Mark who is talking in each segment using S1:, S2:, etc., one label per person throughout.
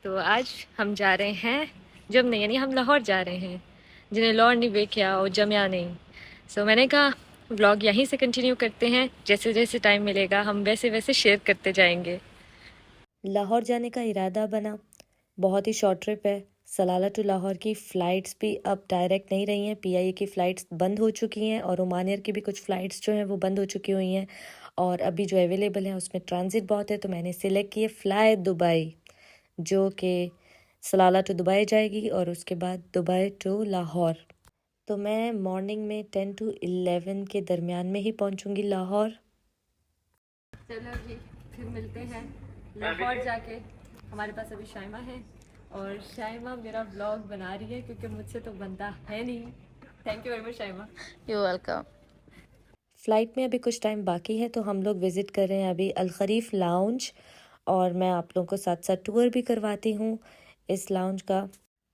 S1: तो आज हम जा रहे हैं जमने, यानी हम लाहौर जा रहे हैं। जिन्हें लाहौर नहीं देखा और जमया नहीं, सो मैंने कहा व्लॉग यहीं से कंटिन्यू करते हैं। जैसे जैसे टाइम मिलेगा हम वैसे वैसे शेयर करते जाएंगे।
S2: लाहौर जाने का इरादा बना। बहुत ही शॉर्ट ट्रिप है। सलाला टू लाहौर की फ़्लाइट्स भी अब डायरेक्ट नहीं रही हैं। पीआईए की फ़्लाइट्स बंद हो चुकी हैं और ओमान एयर की भी कुछ फ़्लाइट्स जो हैं वो बंद हो चुकी हुई हैं। और अभी जो अवेलेबल हैं उसमें ट्रांजिट बहुत है, तो मैंने सिलेक्ट किए फ़्लाई दुबई, जो कि सलाला टू दुबई जाएगी और उसके बाद दुबई टू लाहौर। तो मैं मॉर्निंग में 10 to 11 के दरमियान में ही पहुंचूंगी लाहौर।
S1: चलो जी, फिर मिलते हैं लाहौर जाके। हमारे पास अभी शाइमा है और शाइमा मेरा व्लॉग बना रही है क्योंकि मुझसे तो बनता है नहीं। Thank you very much Shaima.
S3: You welcome.
S2: Flight में अभी कुछ टाइम बाकी है, तो हम लोग विज़िट कर रहे हैं अभी अल खरीफ लाउंज, और मैं आप लोगों को साथ साथ टूर भी करवाती हूँ इस लाउंज का।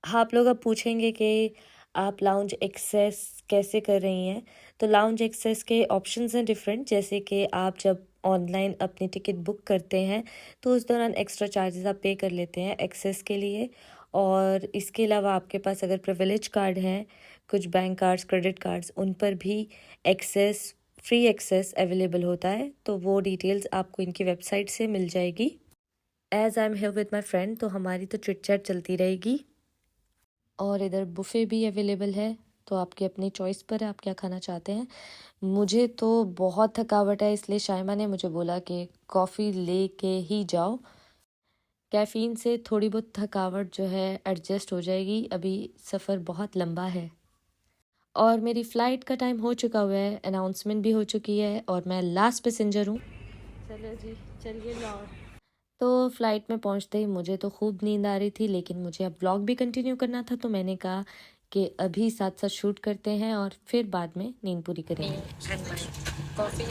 S2: हाँ, आप लोग अब पूछेंगे कि आप लाउंज एक्सेस कैसे कर रही हैं। तो लाउंज एक्सेस के ऑप्शंस हैं डिफरेंट, जैसे कि आप जब ऑनलाइन अपनी टिकट बुक करते हैं तो उस दौरान एक्स्ट्रा चार्जेस आप पे कर लेते हैं एक्सेस के लिए। और इसके अलावा आपके पास अगर प्रिविलेज कार्ड हैं, कुछ बैंक कार्ड्स, क्रेडिट कार्ड्स, उन पर भी एक्सेस, फ्री एक्सेस अवेलेबल होता है। तो वो डिटेल्स आपको इनकी वेबसाइट से मिल जाएगी। As I am here with my friend, तो हमारी तो चिट चैट चलती रहेगी। और इधर बुफ़े भी अवेलेबल है, तो आपकी अपनी चॉइस पर है आप क्या खाना चाहते हैं। मुझे तो बहुत थकावट है, इसलिए शाइमा ने मुझे बोला कि कॉफ़ी ले के ही जाओ। कैफ़ीन से थोड़ी बहुत थकावट जो है एडजस्ट हो जाएगी। अभी सफ़र बहुत लंबा है और मेरी फ़्लाइट का टाइम हो चुका हुआ है, अनाउंसमेंट भी हो चुकी है और मैं लास्ट पैसेंजर हूँ।
S1: चलो जी, चलिए लाहौर।
S2: तो फ़्लाइट में पहुंचते ही मुझे तो खूब नींद आ रही थी, लेकिन मुझे अब व्लॉग भी कंटिन्यू करना था, तो मैंने कहा कि अभी साथ साथ शूट करते हैं और फिर बाद में नींद पूरी करेंगे।
S1: And my coffee.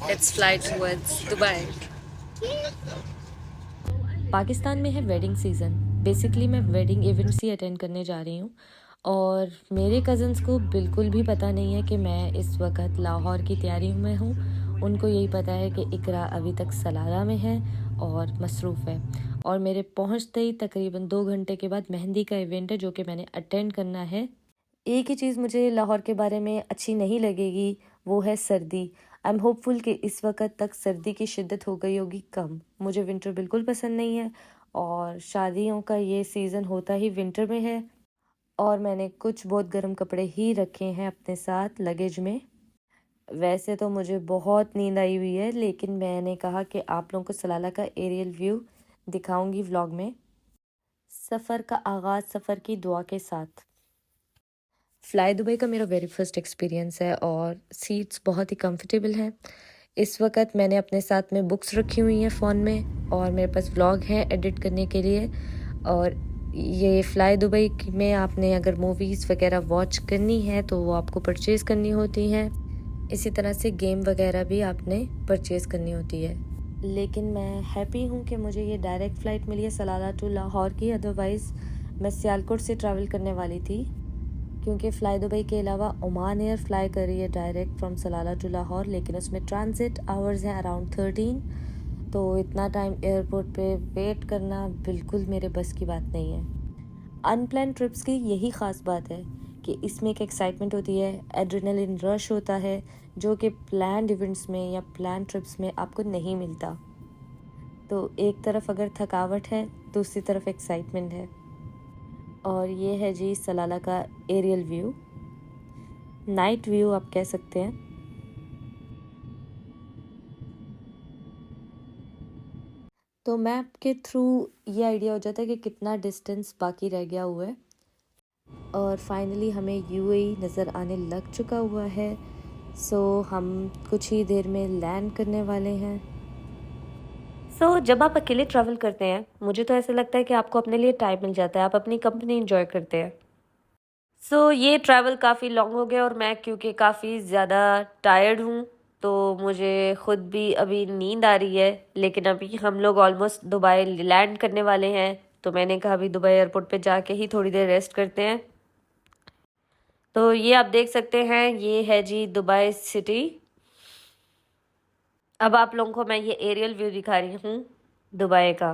S1: Let's fly towards Dubai.
S2: Pakistan में है वेडिंग सीज़न। बेसिकली मैं वेडिंग इवेंट्स ही अटेंड करने जा रही हूँ और मेरे कज़न्स को बिल्कुल भी पता नहीं है कि मैं इस वक्त लाहौर की तैयारी में हूँ। उनको यही पता है कि इकरा अभी तक सलाला में है और मसरूफ़ है। और मेरे पहुँचते ही तकरीबन 2 घंटे के बाद मेहंदी का इवेंट है, जो कि मैंने अटेंड करना है। एक ही चीज़ मुझे लाहौर के बारे में अच्छी नहीं लगेगी, वो है सर्दी। आई एम होपफुल कि इस वक्त तक सर्दी की शिद्दत हो गई होगी कम। मुझे विंटर बिल्कुल पसंद नहीं है और शादियों का ये सीज़न होता ही विंटर में है। और मैंने कुछ बहुत गर्म कपड़े ही रखे हैं अपने साथ लगेज में। वैसे तो मुझे बहुत नींद आई हुई है, लेकिन मैंने कहा कि आप लोगों को सलाला का एरियल व्यू दिखाऊंगी व्लॉग में। सफ़र का आगाज़ सफ़र की दुआ के साथ। फ़्लाई दुबई का मेरा वेरी फर्स्ट एक्सपीरियंस है और सीट्स बहुत ही कंफर्टेबल हैं। इस वक्त मैंने अपने साथ में बुक्स रखी हुई हैं फ़ोन में, और मेरे पास व्लॉग है एडिट करने के लिए। और ये फ़्लाई दुबई में आपने अगर मूवीज़ वगैरह वॉच करनी है तो वो आपको परचेज़ करनी होती हैं। इसी तरह से गेम वगैरह भी आपने परचेज़ करनी होती है। लेकिन मैं हैप्पी हूँ कि मुझे ये डायरेक्ट फ़्लाइट मिली है सलाला टू लाहौर की। अदरवाइज़ मैं सियालकोट से ट्रैवल करने वाली थी, क्योंकि फ़्लाई दुबई के अलावा ओमान एयर फ़्लाई कर रही है direct from Salalah to Lahore, लेकिन उसमें ट्रांजिट आवर्स हैं अराउंड 13। तो इतना टाइम एयरपोर्ट पे वेट करना बिल्कुल मेरे बस की बात नहीं है। अनप्लान ट्रिप्स की यही ख़ास बात है कि इसमें एक एक्साइटमेंट होती है, एड्रेनलिन रश होता है, जो कि प्लान इवेंट्स में या प्लान ट्रिप्स में आपको नहीं मिलता। तो एक तरफ अगर थकावट है, दूसरी तरफ एक्साइटमेंट है। और ये है जी सलाला का एरियल व्यू, नाइट व्यू आप कह सकते हैं। तो मैप के थ्रू ये आइडिया हो जाता है कि कितना डिस्टेंस बाकी रह गया हुआ है। और फाइनली हमें यूएई नज़र आने लग चुका हुआ है। सो हम कुछ ही देर में लैंड करने वाले हैं। जब आप अकेले ट्रैवल करते हैं, मुझे तो ऐसा लगता है कि आपको अपने लिए टाइम मिल जाता है, आप अपनी कंपनी इंजॉय करते हैं। ये ट्रैवल काफ़ी लॉन्ग हो गया और मैं क्योंकि काफ़ी ज़्यादा टायर्ड हूँ, तो मुझे ख़ुद भी अभी नींद आ रही है। लेकिन अभी हम लोग ऑलमोस्ट दुबई लैंड करने वाले हैं, तो मैंने कहा अभी दुबई एयरपोर्ट पे जाके ही थोड़ी देर रेस्ट करते हैं। तो ये आप देख सकते हैं, ये है जी दुबई सिटी। अब आप लोगों को मैं ये एरियल व्यू दिखा रही हूँ दुबई का।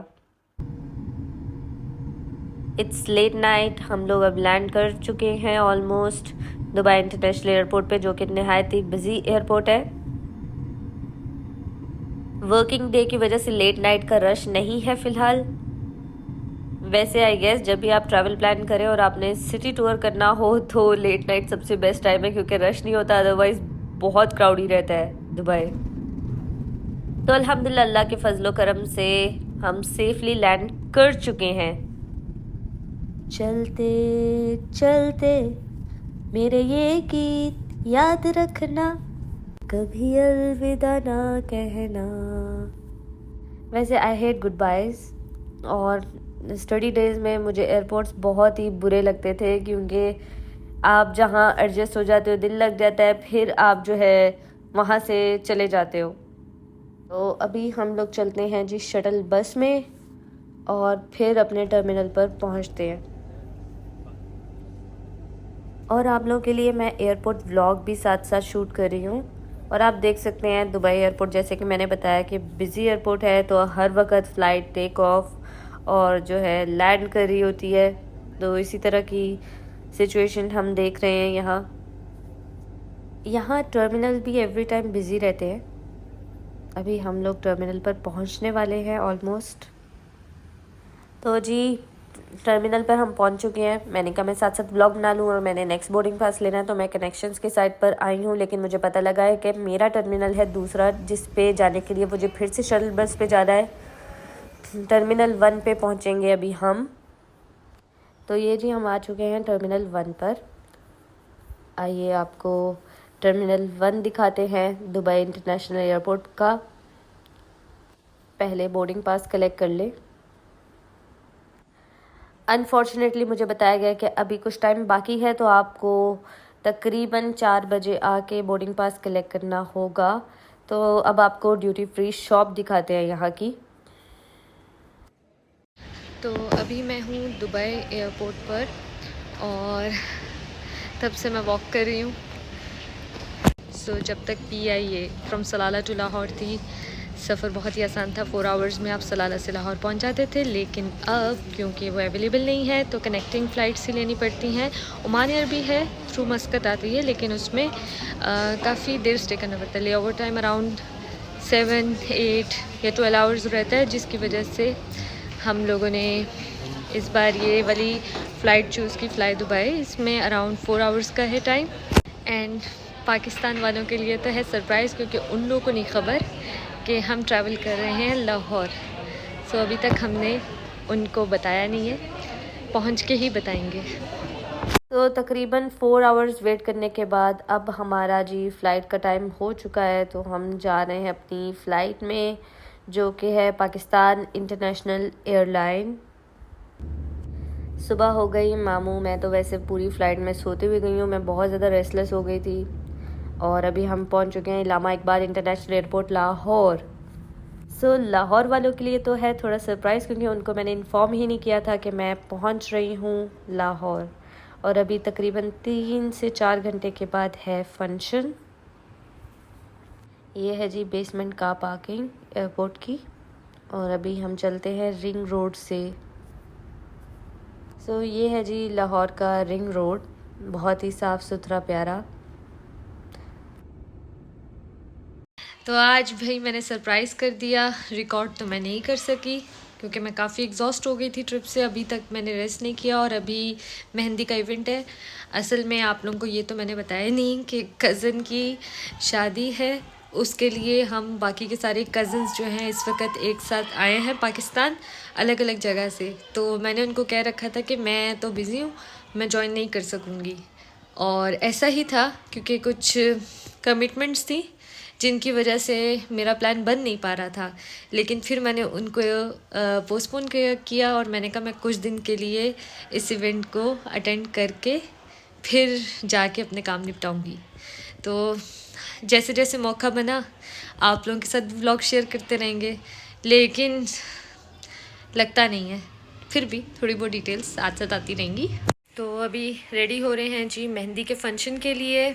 S2: इट्स लेट नाइट, हम लोग अब लैंड कर चुके हैं ऑलमोस्ट दुबई इंटरनेशनल एयरपोर्ट पे, जो कि नहायत ही बिजी एयरपोर्ट है। वर्किंग डे की वजह से लेट नाइट का रश नहीं है फ़िलहाल। वैसे आई गेस जब भी आप ट्रैवल प्लान करें और आपने सिटी टूर करना हो तो लेट नाइट सबसे बेस्ट टाइम है, क्योंकि रश नहीं होता, अदरवाइज बहुत क्राउडी रहता है दुबई। तो अल्हम्दुलिल्लाह अल्लाह के फजलो करम से हम सेफली लैंड कर चुके हैं। चलते चलते मेरे ये गीत याद रखना, कभी अलविदा ना कहना। वैसे आई हेट गुड बाइज, और स्टडी डेज़ में मुझे एयरपोर्ट्स बहुत ही बुरे लगते थे, क्योंकि आप जहाँ एडजस्ट हो जाते हो दिल लग जाता है, फिर आप जो है वहाँ से चले जाते हो। तो अभी हम लोग चलते हैं जी शटल बस में और फिर अपने टर्मिनल पर पहुँचते हैं। और आप लोगों के लिए मैं एयरपोर्ट व्लॉग भी साथ साथ शूट कर रही हूँ। और आप देख सकते हैं दुबई एयरपोर्ट, जैसे कि मैंने बताया कि बिज़ी एयरपोर्ट है, तो हर वक्त फ़्लाइट टेक ऑफ और जो है लैंड कर रही होती है। तो इसी तरह की सिचुएशन हम देख रहे हैं यहाँ टर्मिनल भी एवरी टाइम बिज़ी रहते हैं। अभी हम लोग टर्मिनल पर पहुँचने वाले हैं ऑलमोस्ट। तो जी टर्मिनल पर हम पहुंच चुके हैं। मैंने कहा मैं साथ साथ ब्लॉग बना लूँ, और मैंने नेक्स्ट बोर्डिंग पास लेना है, तो मैं कनेक्शंस के साइड पर आई हूँ। लेकिन मुझे पता लगा है कि मेरा टर्मिनल है दूसरा, जिस पे जाने के लिए मुझे फिर से शटल बस पे जाना है। टर्मिनल 1 पे पहुँचेंगे अभी हम। तो ये जी हम आ चुके हैं टर्मिनल 1 पर। आइए आपको टर्मिनल 1 दिखाते हैं दुबई इंटरनेशनल एयरपोर्ट का। पहले बोर्डिंग पास कलेक्ट कर ले। अनफॉर्चुनेटली मुझे बताया गया कि अभी कुछ टाइम बाकी है, तो आपको तकरीबन 4 बजे आके बोर्डिंग पास कलेक्ट करना होगा। तो अब आपको ड्यूटी फ्री शॉप दिखाते हैं यहाँ की।
S1: तो अभी मैं हूँ दुबई एयरपोर्ट पर और तब से मैं वॉक कर रही हूँ। सो जब तक PIA from Salalah to Lahore थी, सफ़र बहुत ही आसान था। 4 आवर्स में आप सलाला से लाहौर पहुंच जाते थे। लेकिन अब क्योंकि वो अवेलेबल नहीं है, तो कनेक्टिंग फ़्लाइट्स ही लेनी पड़ती हैं। ओमान एयर भी है, थ्रू मस्कत आती है, लेकिन उसमें काफ़ी देर स्टे करना पड़ता है। ले ओवर टाइम अराउंड 7, 8 या 12 आवर्स रहता है, जिसकी वजह से हम लोगों ने इस बार ये वाली फ़्लाइट चूज़ की, फ़्लाई दुबई। इसमें अराउंड 4 आवर्स का है टाइम। एंड पाकिस्तान वालों के लिए तो है सरप्राइज़, क्योंकि उन लोगों को नहीं ख़बर कि हम ट्रैवल कर रहे हैं लाहौर। सो अभी तक हमने उनको बताया नहीं है, पहुंच के ही बताएंगे।
S2: तो तकरीबन 4 आवर्स वेट करने के बाद अब हमारा जी फ़्लाइट का टाइम हो चुका है। तो हम जा रहे हैं अपनी फ़्लाइट में, जो कि है पाकिस्तान इंटरनेशनल एयरलाइन। सुबह हो गई मामू, मैं तो वैसे पूरी फ़्लाइट में सोती हुई गई हूँ, मैं बहुत ज़्यादा रेस्टलेस हो गई थी। और अभी हम पहुँच चुके हैं इलामा इकबाल इंटरनेशनल एयरपोर्ट लाहौर। सो लाहौर वालों के लिए तो है थोड़ा सरप्राइज़, क्योंकि उनको मैंने इन्फॉर्म ही नहीं किया था कि मैं पहुँच रही हूँ लाहौर। और अभी तकरीबन 3 से 4 घंटे के बाद है फंक्शन। ये है जी बेसमेंट कार पार्किंग एयरपोर्ट की। और अभी हम चलते हैं रिंग रोड से। सो ये है जी लाहौर का रिंग रोड, बहुत ही साफ़ सुथरा प्यारा।
S1: तो आज भाई मैंने सरप्राइज़ कर दिया। रिकॉर्ड तो मैं नहीं कर सकी, क्योंकि मैं काफ़ी एग्जॉस्ट हो गई थी ट्रिप से। अभी तक मैंने रेस्ट नहीं किया, और अभी मेहंदी का इवेंट है। असल में आप लोगों को ये तो मैंने बताया नहीं कि कज़न की शादी है, उसके लिए हम बाकी के सारे कज़न्स जो हैं इस वक्त एक साथ आए हैं पाकिस्तान, अलग अलग जगह से। तो मैंने उनको कह रखा था कि मैं तो बिज़ी हूँ, मैं ज्वाइन नहीं कर सकूँगी। और ऐसा ही था, क्योंकि कुछ कमिटमेंट्स थी जिनकी वजह से मेरा प्लान बन नहीं पा रहा था। लेकिन फिर मैंने उनको पोस्टपोन किया, और मैंने कहा मैं कुछ दिन के लिए इस इवेंट को अटेंड करके फिर जाके अपने काम निपटाऊंगी। तो जैसे जैसे मौका बना आप लोगों के साथ व्लॉग शेयर करते रहेंगे, लेकिन लगता नहीं है, फिर भी थोड़ी बहुत डिटेल्स साथ साथ आती रहेंगी। तो अभी रेडी हो रहे हैं जी मेहंदी के फंक्शन के लिए।